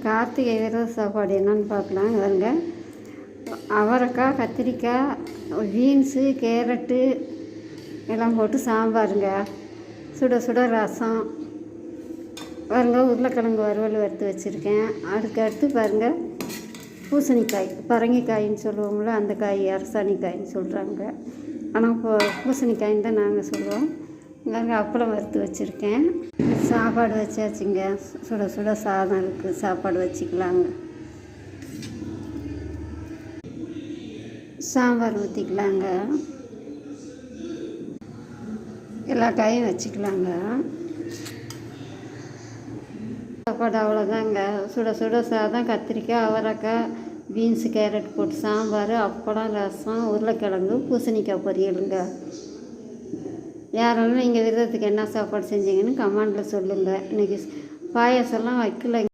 கார்த்திகை விரத சாப்பாடு என்னென்னு பார்க்கலாம். பாருங்க, அவரைக்காய், கத்திரிக்காய், பீன்ஸு, கேரட்டு எல்லாம் போட்டு சாம்பாருங்க. சுட சுட ரசம் பாருங்க. உருளைக்கிழங்கு வறுவல் வறுத்து வச்சுருக்கேன். அதுக்கடுத்து பாருங்கள், பூசணிக்காய், பரங்கிக்காயின்னு சொல்லுவோம்ல, அந்த காய் அரசாணிக்காயின்னு சொல்கிறாங்க. ஆனால் இப்போ பூசணிக்காயின்னு தான் நாங்கள் சொல்லுவோம். நாங்கள் அப்பளம் வறுத்து வச்சுருக்கேன். சாப்பாடு வச்சாச்சுங்க. சுட சுட சாதம் இருக்குது, சாப்பாடு வச்சுக்கலாங்க. சாம்பார் ஊற்றிக்கலாங்க. எல்லா காயும் வச்சுக்கலாங்க. சாப்பாடு அவ்வளோதாங்க. சுட சுட சாதம், கத்திரிக்காய், அவரைக்காய், பீன்ஸு, கேரட் போட்டு சாம்பார், அப்பளம், ரசம், உருளைக்கிழங்கு, பூசணிக்காய் பொரியலுங்க. யாரெல்லாம் நீங்கள் விரதத்துக்கு என்ன சாப்பாடு செஞ்சீங்கன்னு கமெண்டில் சொல்லுங்கள். இன்றைக்கி பாயாசம்லாம் வைக்கல.